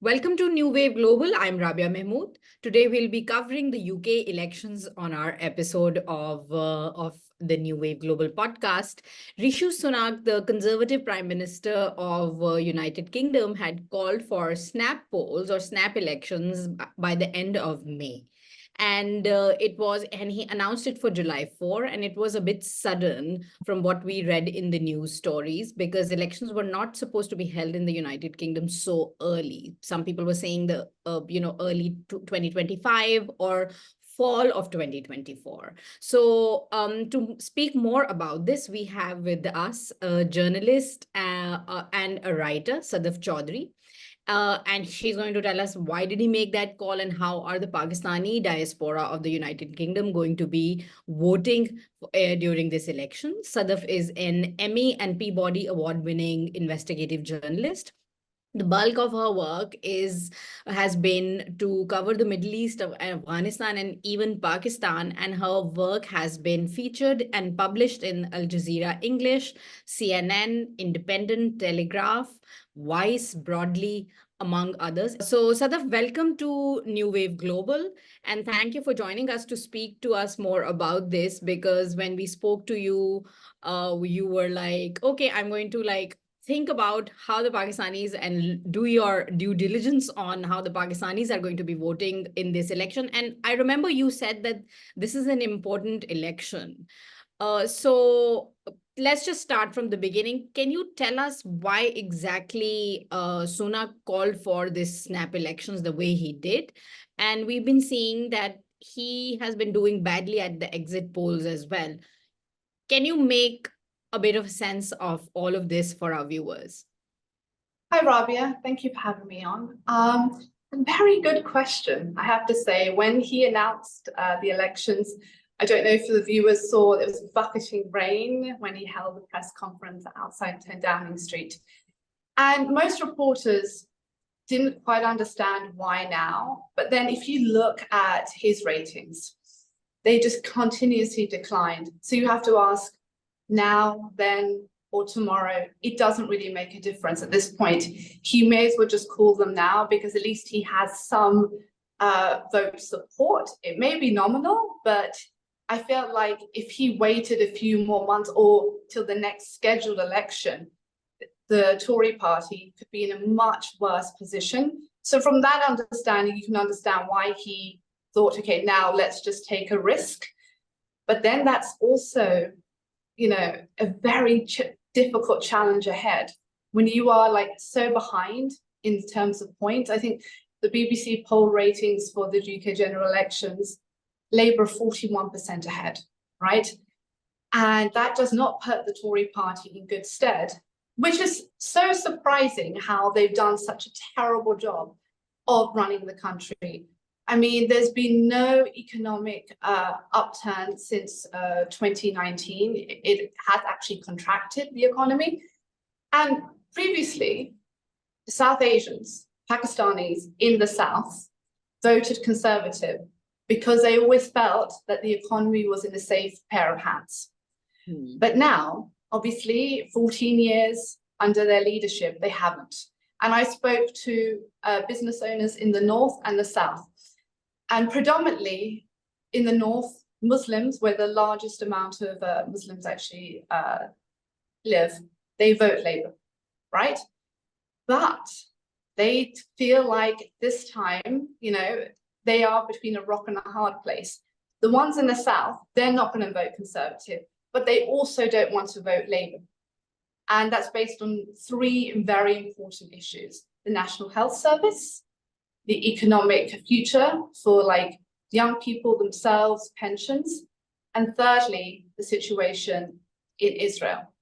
Welcome to New Wave Global. I'm Rabia Mehmood. Today we'll be covering the UK elections on our episode of the New Wave Global podcast. Rishi Sunak, the Conservative Prime Minister of United Kingdom, had called for snap polls or snap elections by the end of May. And he announced it for July 4, and it was a bit sudden from what we read in the news stories, because elections were not supposed to be held in the United Kingdom so early. Some people were saying early 2025 or fall of 2024. So to speak more about this, we have with us a journalist and a writer, Suddaf Chaudry. And she's going to tell us why did he make that call and how are the Pakistani diaspora of the United Kingdom going to be voting during this election. Suddaf is an Emmy and Peabody Award-winning investigative journalist. The bulk of her work has been to cover the Middle East, of Afghanistan, and even Pakistan. And her work has been featured and published in Al Jazeera English, CNN, Independent, Telegraph, Vice, Broadly, among others. So, Suddaf, welcome to New Wave Global. And thank you for joining us to speak to us more about this, because when we spoke to you, you were like, okay, I'm going to think about how the Pakistanis and do your due diligence on how the Pakistanis are going to be voting in this election. And I remember you said that this is an important election. So let's just start from the beginning. Can you tell us why exactly Sunak called for this snap elections the way he did? And we've been seeing that he has been doing badly at the exit polls as well. Can you make a bit of sense of all of this for our viewers? Hi, Rabia. Thank you for having me on. A very good question, I have to say. When he announced the elections, I don't know if the viewers saw, it was bucketing rain when he held the press conference outside 10 Downing Street. And most reporters didn't quite understand why now. But then if you look at his ratings, they just continuously declined. So you have to ask, now, then, or tomorrow, it doesn't really make a difference at this point. He may as well just call them now, because at least he has some vote support. It may be nominal, but I felt like if he waited a few more months or till the next scheduled election, the Tory party could be in a much worse position. So from that understanding, you can understand why he thought, okay, now let's just take a risk. But then that's also, a very difficult challenge ahead when you are so behind in terms of points. I think the BBC poll ratings for the UK general elections, Labour 41% ahead, right? And that does not put the Tory party in good stead, which is so surprising how they've done such a terrible job of running the country. I mean, there's been no economic upturn since 2019. It has actually contracted the economy. And previously, the South Asians, Pakistanis in the South, voted Conservative because they always felt that the economy was in a safe pair of hands. But now, obviously, 14 years under their leadership, they haven't. And I spoke to business owners in the North and the South. And predominantly in the North, Muslims, where the largest amount of Muslims actually live, they vote Labour, right? But they feel like this time, they are between a rock and a hard place. The ones in the South, they're not going to vote Conservative, but they also don't want to vote Labour. And that's based on three very important issues: the National Health Service, the economic future for young people themselves, pensions, and thirdly, the situation in Israel.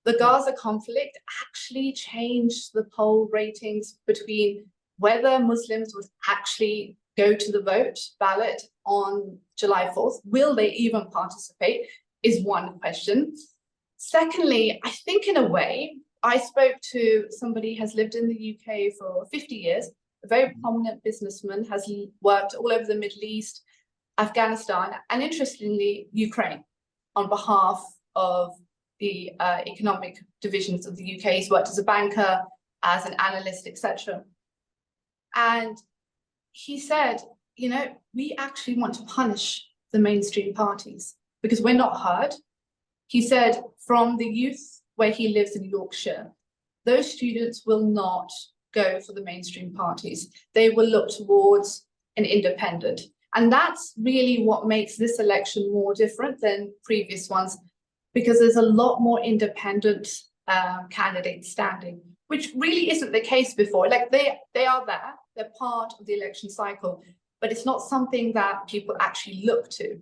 The Gaza conflict actually changed the poll ratings between whether Muslims would actually go to the vote ballot on July 4th. Will they even participate is one question. Secondly, I think in a way, I spoke to somebody who has lived in the UK for 50 years, a very prominent businessman, has worked all over the Middle East, Afghanistan, and interestingly, Ukraine, on behalf of the economic divisions of the UK. He's worked as a banker, as an analyst, etc. And he said, you know, we actually want to punish the mainstream parties because we're not heard. He said from the youth where he lives in Yorkshire, those students will not go for the mainstream parties. They will look towards an independent. And that's really what makes this election more different than previous ones, because there's a lot more independent candidates standing, which really isn't the case before. Like they are there, they're part of the election cycle, but it's not something that people actually look to.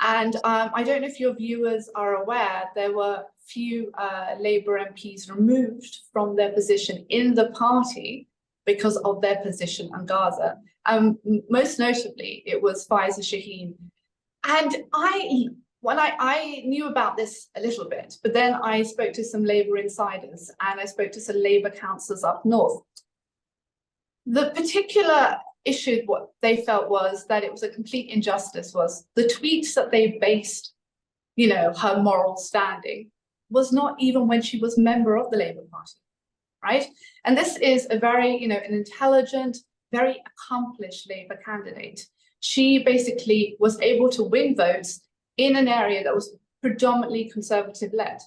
And I don't know if your viewers are aware, there were few Labour MPs removed from their position in the party because of their position on Gaza. Most notably, it was Faiza Shaheen. And I knew about this a little bit, but then I spoke to some Labour insiders and I spoke to some Labour councillors up north. The particular issue, what they felt was that it was a complete injustice, was the tweets that they based, you know, her moral standing was not even when she was member of the Labour Party, right? And this is a very, you know, an intelligent, very accomplished Labour candidate. She basically was able to win votes in an area that was predominantly Conservative-led.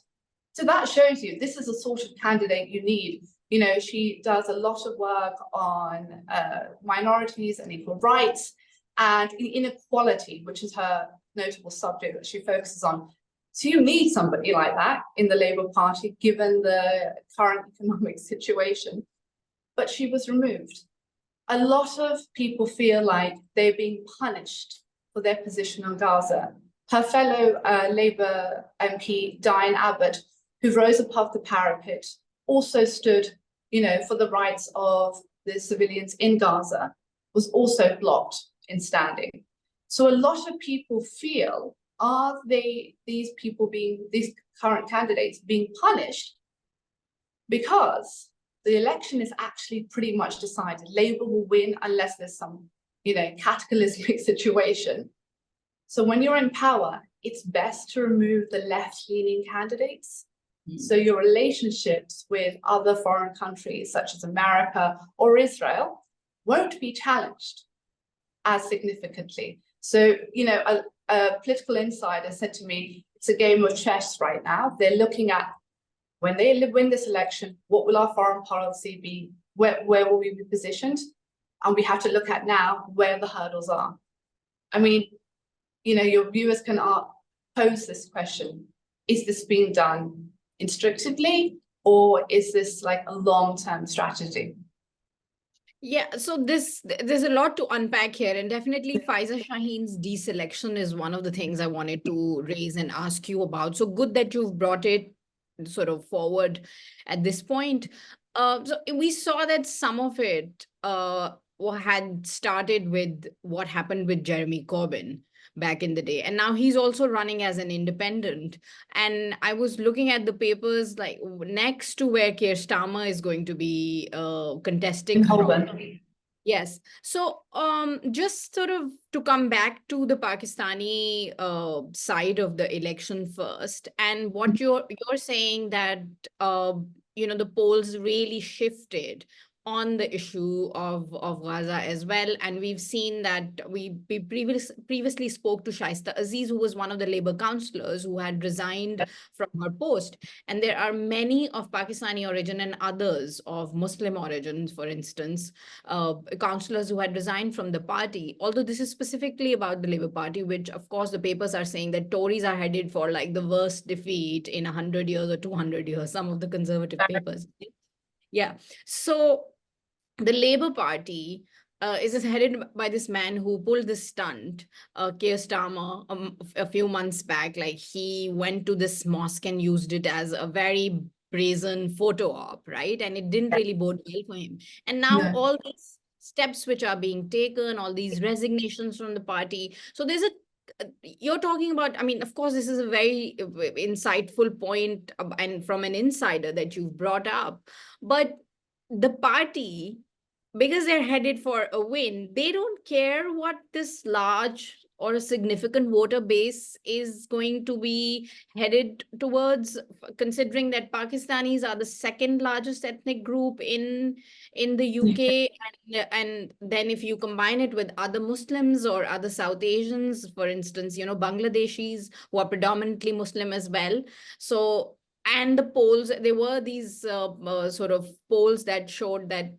So that shows you this is the sort of candidate you need. You know, she does a lot of work on minorities and equal rights and inequality, which is her notable subject that she focuses on. So you need somebody like that in the Labour Party, given the current economic situation. But she was removed. A lot of people feel like they're being punished for their position on Gaza. Her fellow Labour MP, Diane Abbott, who rose above the parapet, also stood, you know, for the rights of the civilians in Gaza, was also blocked in standing. So a lot of people feel, are these current candidates being punished because the election is actually pretty much decided. Labour will win unless there's some, you know, cataclysmic situation. So when you're in power, it's best to remove the left-leaning candidates. So your relationships with other foreign countries, such as America or Israel, won't be challenged as significantly. So, you know, a political insider said to me, it's a game of chess right now. They're looking at, when they win this election, what will our foreign policy be? Where will we be positioned? And we have to look at now where the hurdles are. I mean, you know, your viewers can pose this question. Is this being done instructively, or is this like a long-term strategy? Yeah, so there's a lot to unpack here, and definitely Faiza Shaheen's deselection is one of the things I wanted to raise and ask you about. So good that you've brought it sort of forward at this point. So we saw that some of it had started with what happened with Jeremy Corbyn back in the day, and now he's also running as an independent. And I was looking at the papers, like next to where Keir Starmer is going to be contesting. Yes. So just sort of to come back to the Pakistani side of the election first, and what you're saying that you know, the polls really shifted on the issue of Gaza as well. And we've seen that we previously spoke to Shaista Aziz, who was one of the Labour councillors who had resigned from her post. And there are many of Pakistani origin and others of Muslim origin, for instance, councillors who had resigned from the party. Although this is specifically about the Labour Party, which of course the papers are saying that Tories are headed for like the worst defeat in 100 years or 200 years, some of the conservative papers. Yeah. So the Labour Party is headed by this man who pulled this stunt, Keir Starmer, a few months back. Like, he went to this mosque and used it as a very brazen photo op, right? And it didn't really bode well for him. And now all these steps which are being taken, all these resignations from the party. So there's you're talking about, I mean, of course, this is a very insightful point and from an insider that you've brought up. But the party, because they're headed for a win, they don't care what this large or a significant voter base is going to be headed towards, considering that Pakistanis are the second largest ethnic group in the UK, and then if you combine it with other Muslims or other South Asians, for instance, Bangladeshis who are predominantly Muslim as well. So, and the polls, there were these sort of polls that showed that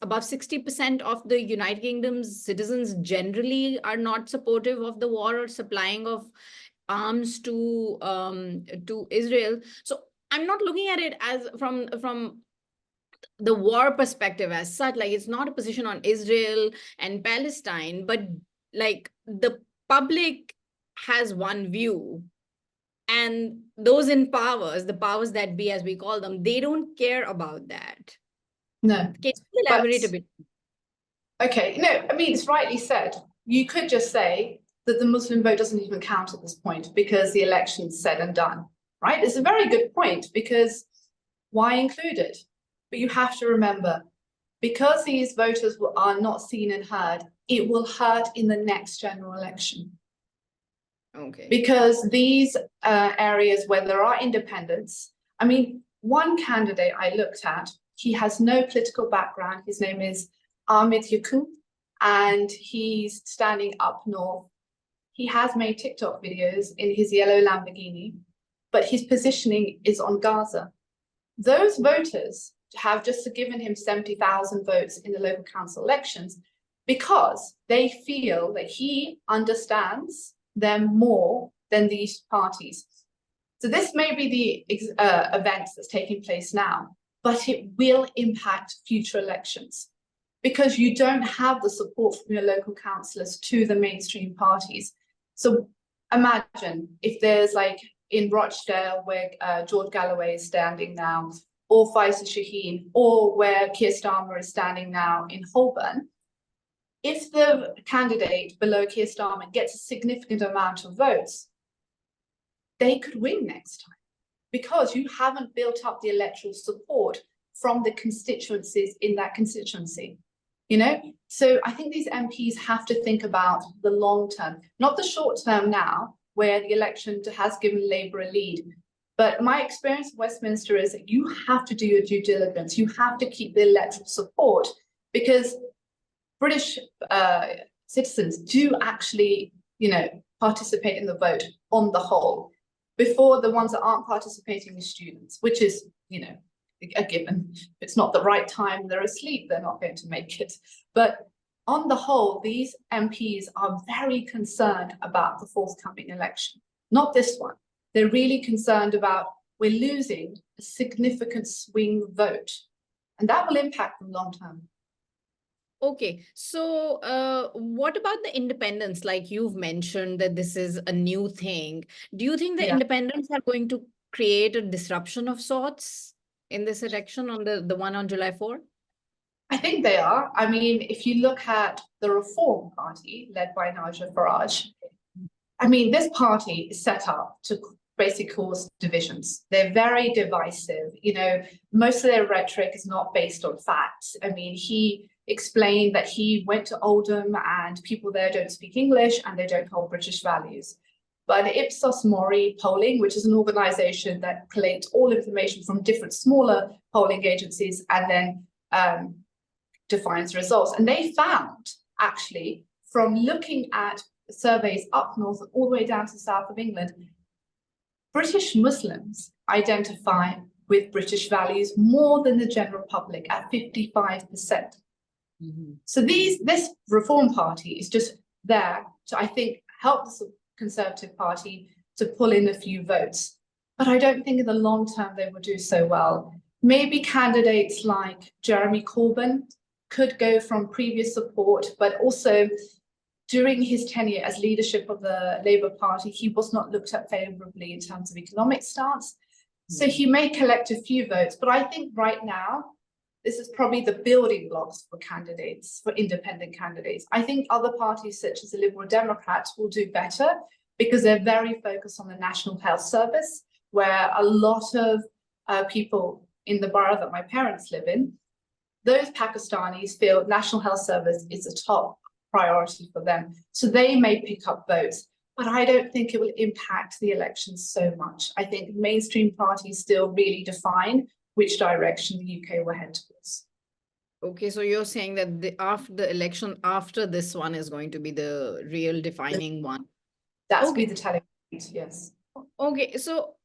above 60% of the United Kingdom's citizens generally are not supportive of the war or supplying of arms to Israel. So I'm not looking at it as from the war perspective as such. Like, it's not a position on Israel and Palestine, but like the public has one view, and those in powers, the powers that be, as we call them, they don't care about that. No. Can you elaborate a bit? Okay, no, I mean, it's rightly said. You could just say that the Muslim vote doesn't even count at this point because the election's said and done, right? It's a very good point, because why include it? But you have to remember, because these voters are not seen and heard, it will hurt in the next general election. Okay. Because these areas where there are independents, I mean, one candidate I looked at, he has no political background. His name is Ahmed Yakub, and he's standing up north. He has made TikTok videos in his yellow Lamborghini, but his positioning is on Gaza. Those voters have just given him 70,000 votes in the local council elections because they feel that he understands them more than these parties. So this may be the event that's taking place now, but it will impact future elections because you don't have the support from your local councillors to the mainstream parties. So imagine if there's, like in Rochdale, where George Galloway is standing now, or Faisal Shaheen, or where Keir Starmer is standing now in Holborn. If the candidate below Keir Starmer gets a significant amount of votes, they could win next time because you haven't built up the electoral support from the constituencies in that constituency. So I think these MPs have to think about the long term, not the short term now, where the election has given Labour a lead. But my experience in Westminster is that you have to do your due diligence. You have to keep the electoral support, because British citizens do actually, participate in the vote on the whole, before the ones that aren't participating are students, which is, a given. If it's not the right time, they're asleep, they're not going to make it. But on the whole, these MPs are very concerned about the forthcoming election, not this one. They're really concerned about, we're losing a significant swing vote, and that will impact them long term. Okay, so what about the independents? Like you've mentioned that this is a new thing. Do you think the independents are going to create a disruption of sorts in this election, on the one on July 4? I think they are. I mean, if you look at the Reform Party led by Nigel Farage, I mean, this party is set up to basically cause divisions. They're very divisive. Most of their rhetoric is not based on facts. I mean, he explained that he went to Oldham and people there don't speak English and they don't hold British values. But the Ipsos Mori polling, which is an organization that collates all information from different smaller polling agencies and then defines results. And they found, actually, from looking at surveys up north all the way down to the south of England, British Muslims identify with British values more than the general public at 55%. Mm-hmm. So this Reform Party is just there to, I think, help the Conservative Party to pull in a few votes. But I don't think in the long term they will do so well. Maybe candidates like Jeremy Corbyn could go from previous support, but also during his tenure as leadership of the Labour Party, he was not looked at favourably in terms of economic stance. So he may collect a few votes, but I think right now, this is probably the building blocks for candidates, for independent candidates. I think other parties such as the Liberal Democrats will do better because they're very focused on the National Health Service, where a lot of people in the borough that my parents live in, those Pakistanis feel National Health Service is the top priority for them. So they may pick up votes, but I don't think it will impact the elections so much. I think mainstream parties still really define which direction the UK will head towards. Okay, so you're saying that after the election after this one is going to be the real defining one. That's be the telling point, yes. Okay, so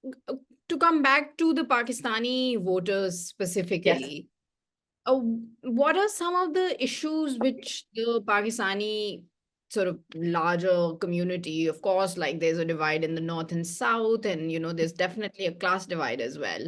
to come back to the Pakistani voters specifically, what are some of the issues which the Pakistani sort of larger community, of course, like there's a divide in the north and south, and there's definitely a class divide as well.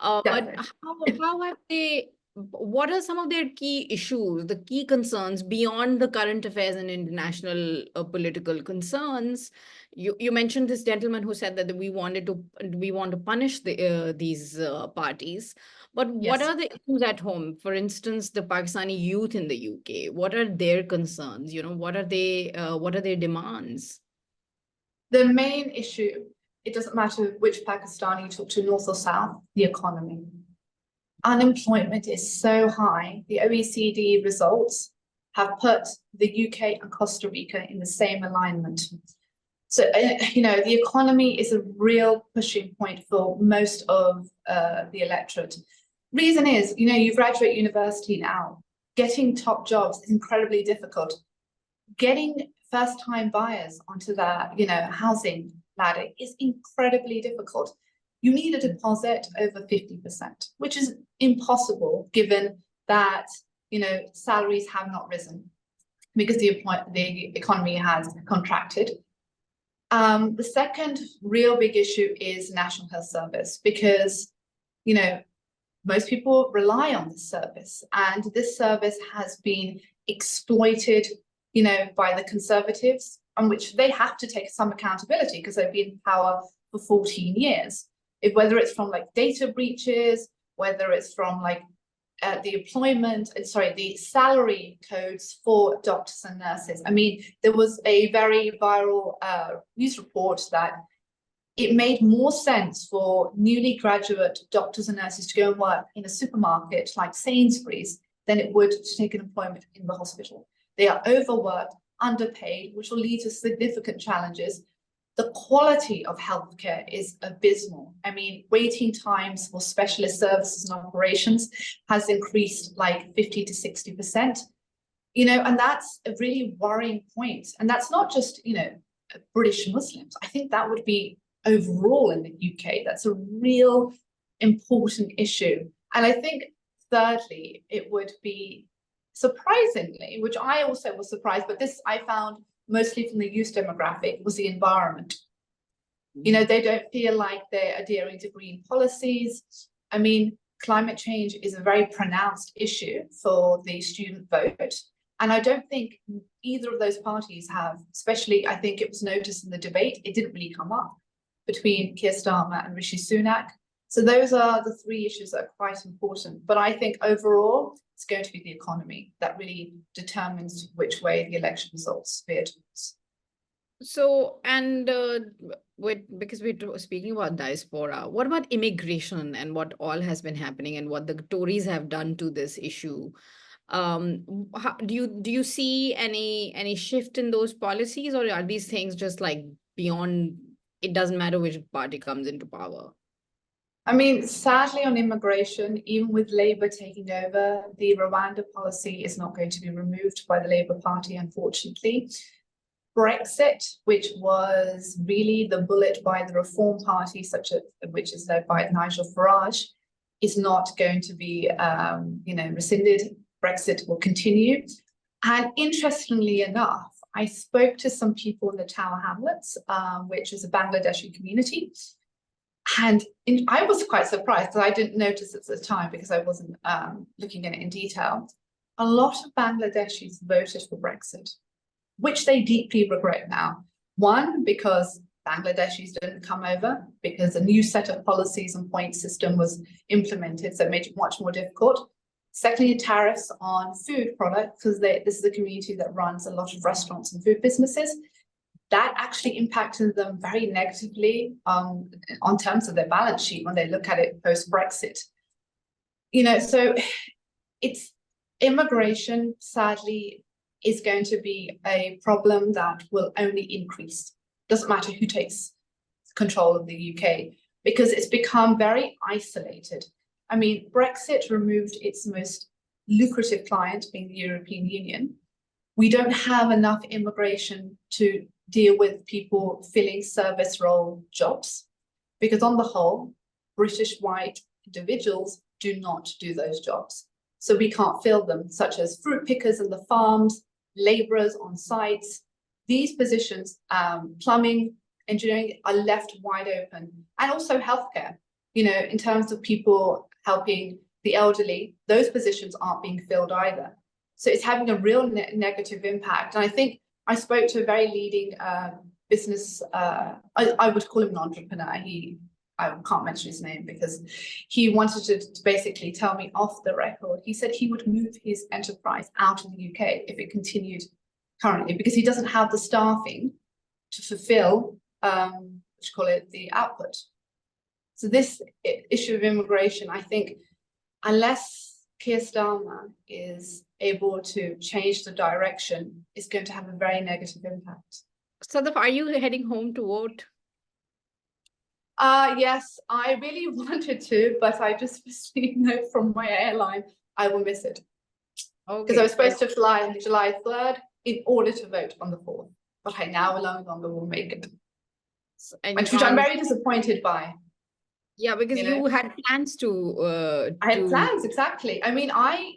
But how have they, what are some of their key issues, the key concerns beyond the current affairs and international political concerns? You mentioned this gentleman who said that we want to punish these parties. But what are the issues at home? For instance, the Pakistani youth in the UK, what are their concerns? What are their demands? The main issue, it doesn't matter which Pakistani you talk to, north or south, the economy. Unemployment is so high. The OECD results have put the UK and Costa Rica in the same alignment. So, the economy is a real pushing point for most of the electorate. Reason is, you graduate university now, getting top jobs is incredibly difficult. Getting first-time buyers onto the, housing ladder is incredibly difficult. You need a deposit over 50%, which is impossible given that, salaries have not risen because the economy has contracted. The second real big issue is National Health Service because, most people rely on this service, and this service has been exploited, by the Conservatives, on which they have to take some accountability because they've been in power for 14 years. Whether it's from data breaches, whether it's from the salary codes for doctors and nurses. I mean, there was a very viral news report that it made more sense for newly graduate doctors and nurses to go and work in a supermarket like Sainsbury's than it would to take an employment in the hospital. They are overworked, underpaid, which will lead to significant challenges. The quality of healthcare is abysmal. I mean, waiting times for specialist services and operations has increased 50 to 60%, and that's a really worrying point. And that's not just, British Muslims. I think that would be overall in the UK. That's a real important issue. And I think thirdly, it would be surprisingly, which I also was surprised, but this I found mostly from the youth demographic, was the environment. They don't feel like they're adhering to green policies. I mean, climate change is a very pronounced issue for the student vote. And I don't think either of those parties have, especially, I think it was noticed in the debate, it didn't really come up between Keir Starmer and Rishi Sunak. So those are the three issues that are quite important. But I think overall, it's going to be the economy that really determines which way the election results veer towards. So, and because we're speaking about diaspora, what about immigration and what all has been happening and what the Tories have done to this issue? Do you see any shift in those policies, or are these things just beyond? It doesn't matter which party comes into power? I mean, sadly on immigration, even with Labour taking over, the Rwanda policy is not going to be removed by the Labour Party, unfortunately. Brexit, which was really the bullet by the Reform Party, which is led by Nigel Farage, is not going to be, rescinded. Brexit will continue. And interestingly enough, I spoke to some people in the Tower Hamlets, which is a Bangladeshi community. And I was quite surprised because I didn't notice it at the time because I wasn't looking at it in detail. A lot of Bangladeshis voted for Brexit, which they deeply regret now. One, because Bangladeshis didn't come over, because a new set of policies and point system was implemented, so it made it much more difficult. Secondly, tariffs on food products, because this is a community that runs a lot of restaurants and food businesses. That actually impacted them very negatively on terms of their balance sheet when they look at it post-Brexit. So it's immigration, sadly, is going to be a problem that will only increase. Doesn't matter who takes control of the UK, because it's become very isolated. I mean, Brexit removed its most lucrative client, being the European Union. We don't have enough immigration to deal with people filling service role jobs, because on the whole, British white individuals do not do those jobs. So we can't fill them, such as fruit pickers in the farms, labourers on sites. These positions, plumbing, engineering, are left wide open. And also healthcare, you know, in terms of people helping the elderly, those positions aren't being filled either. So it's having a real negative impact. And I think I spoke to a very leading business, I would call him an entrepreneur. I can't mention his name because he wanted to basically tell me off the record. He said he would move his enterprise out of the UK if it continued currently, because he doesn't have the staffing to fulfill, the output. So this issue of immigration, I think, unless Keir Starmer is able to change the direction, is going to have a very negative impact. Suddaf, are you heading home to vote? Yes, I really wanted to, but I just received a note from my airline. I will miss it. Okay. Because I was supposed to fly on July 3rd in order to vote on the 4th, but I now no longer will make it. Which I'm very disappointed by. Yeah, because you had plans to... I had plans, exactly. I mean, I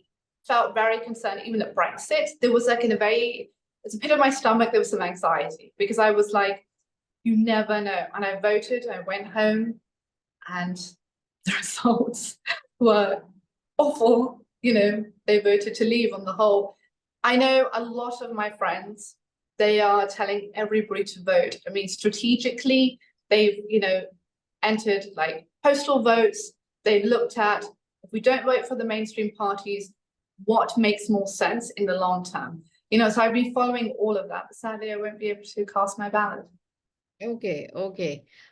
felt very concerned even at Brexit. There was like it's a pit of my stomach, there was some anxiety, because I was like, you never know. And I voted, I went home, and the results were awful. You know, they voted to leave on the whole. I know a lot of my friends, they are telling everybody to vote. I mean, strategically, they've, entered like postal votes. They've looked at, if we don't vote for the mainstream parties, what makes more sense in the long term? So I've been following all of that, but sadly I won't be able to cast my ballot. Okay.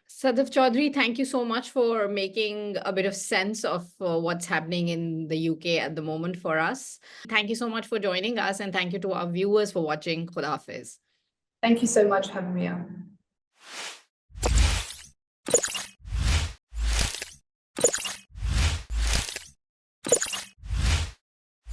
Suddaf Chaudry, thank you so much for making a bit of sense of what's happening in the UK at the moment for us. Thank you so much for joining us, and thank you to our viewers for watching. Khuda Hafiz. Thank you so much for having me on.